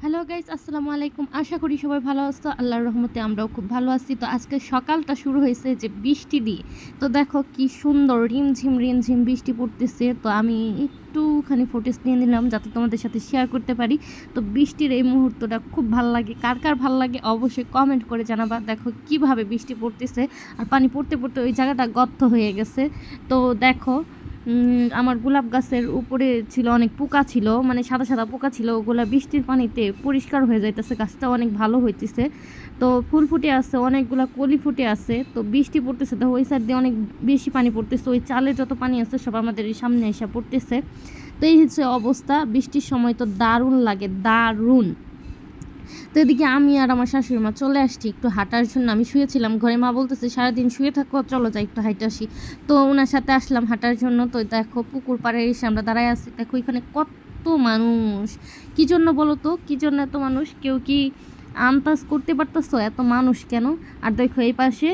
Hello guys, আসসালামু আলাইকুম। আশা করি সবাই ভালো আছো। আল্লাহর রহমতে আমরাও খুব ভালো আছি। তো আজকে সকালটা শুরু হয়েছে যে বৃষ্টি দিয়ে। তো দেখো কি সুন্দর রিমঝিম রিমঝিম বৃষ্টি পড়তেছে। তো আমি একটুখানি ফুটেজ নিয়ে নিলাম যাতে তোমাদের সাথে শেয়ার করতে পারি। তো বৃষ্টির এই মুহূর্তটা খুব ভালো লাগে। কার কার ভালো লাগে অবশ্যই কমেন্ট করে জানাবা। দেখো কিভাবে বৃষ্টি পড়তেছে আর পানি পড়তে পড়তে ওই জায়গাটা গর্ত হয়ে গেছে। তো দেখো আমার গোলাপ গাছের উপরে ছিল অনেক পোকা ছিল, মানে সাদা সাদা পোকা ছিল, ওগুলা বৃষ্টির পানিতে পরিষ্কার হয়ে যাইতেছে, গাছটা অনেক ভালো হইতেছে। তো ফুল ফুটে আছে, অনেকগুলা কলি ফুটে আছে। তো বৃষ্টি পড়তেছে, তো ওই সাইড দিয়ে অনেক বেশি পানি পড়তেছে, ওই চালে যত পানি আছে সব আমাদের এই সামনে এসে পড়তেছে। তো এই হচ্ছে অবস্থা। বৃষ্টির সময় তো দারুণ লাগে, দারুণ। তো এদিকে আমি আর আমার শাশুড়ি মা চলে আসছি একটু হাঁটার জন্য। আমি শুয়েছিলাম ঘরে, মা বলতেছে সারাদিন শুয়ে থাকো, চলো যাই একটু হাঁটে আসি। তো ওনার সাথে আসলাম হাঁটার জন্য। তো দেখো পুকুর পাড়ে এসে আমরা দাঁড়ায় আছি। দেখো এখানে কত মানুষ, কী জন্য বলো তো, কী জন্য এত মানুষ কেউ কি আন্দাজ করতে পারতেছো এত মানুষ কেন? আর দেখো এই পাশে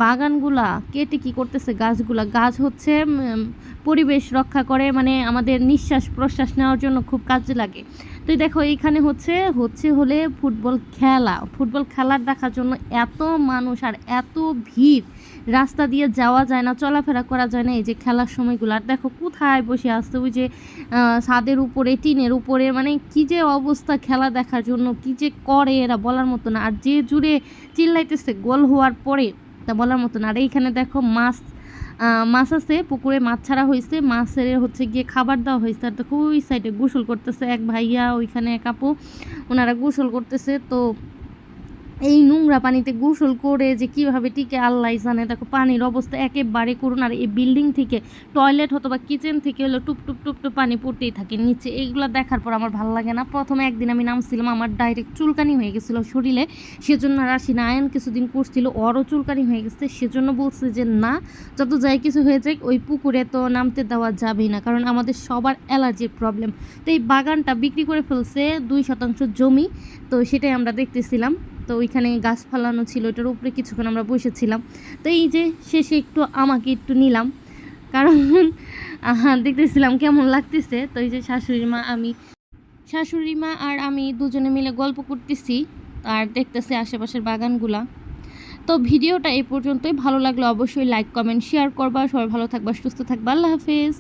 বাগানগুলা কেটে কি করতেছে, গাছগুলা, গাছ হচ্ছে পরিবেশ রক্ষা করে, মানে আমাদের নিঃশ্বাস প্রশ্বাস নেওয়ার জন্য খুব কাজে লাগে। তো দেখো এইখানে হলে ফুটবল খেলার দেখার জন্য এত মানুষ আর এত ভিড়, রাস্তা দিয়ে যাওয়া যায় না, চলাফেরা করা যায় না এই যে খেলার সময়গুলো। আর দেখো কোথায় বসে আসছে, ওই যে ছাদের উপরে, টিনের উপরে, মানে কি যে অবস্থা খেলা দেখার জন্য, কি যে করে এরা বলার মতো না। আর যে জুড়ে চিল্লাইতেছে গোল হওয়ার পরে, তা বলার মতো না। আর এইখানে দেখো মাছ আছে, পুকুরে মাছ ছাড়া হয়েছে, মাছের হচ্ছে গিয়ে খাবার দেওয়া হয়েছে। আর দেখো ওই সাইডে গোসল করতেছে এক ভাইয়া, ওইখানে এক আপু, ওনারা গোসল করতেছে। তো এই নোংরা পানিতে গোসল করে যে কীভাবে টিকে আল্লাহ জানে। দেখো পানির অবস্থা একেবারে করুন। আর এই বিল্ডিং থেকে টয়লেট হতো বা কিচেন থেকে হলো টুপ টুপ টুপ টুপ পানি পড়তেই থাকে নিচে। এইগুলো দেখার পর আমার ভালো লাগে না। প্রথমে একদিন আমি নামছিলাম, আমার ডাইরেক্ট চুলকানি হয়ে গেছিলো শরীরে, সেজন্য রাশিনা আয়ন কিছুদিন করছিল, ওরও চুলকানি হয়ে গেছে। সেজন্য বলছে যে না, যত যাই কিছু হয়ে যায় ওই পুকুরে তো নামতে দেওয়া যাবেই না, কারণ আমাদের সবার অ্যালার্জির প্রবলেম। তো এই বাগানটা বিক্রি করে ফেলছে 2% জমি, তো সেটাই আমরা দেখতেছিলাম। তো ওইখানে গাছ ফালানো ছিল, ওটার উপরে কিছুক্ষণ আমরা বসেছিলাম। তো এই যে শেষে একটু আমাকে একটু নিলাম, কারণ দেখতেছিলাম কেমন লাগতেছে। তো এই যে শাশুড়ি মা আর আমি দুজনে মিলে গল্প করতেছি আর দেখতেছি আশেপাশের বাগানগুলা। তো ভিডিওটা এই পর্যন্তই। ভালো লাগলে অবশ্যই লাইক কমেন্ট শেয়ার করবা। সবাই ভালো থাকবা, সুস্থ থাকবা। আল্লাহ হাফেজ।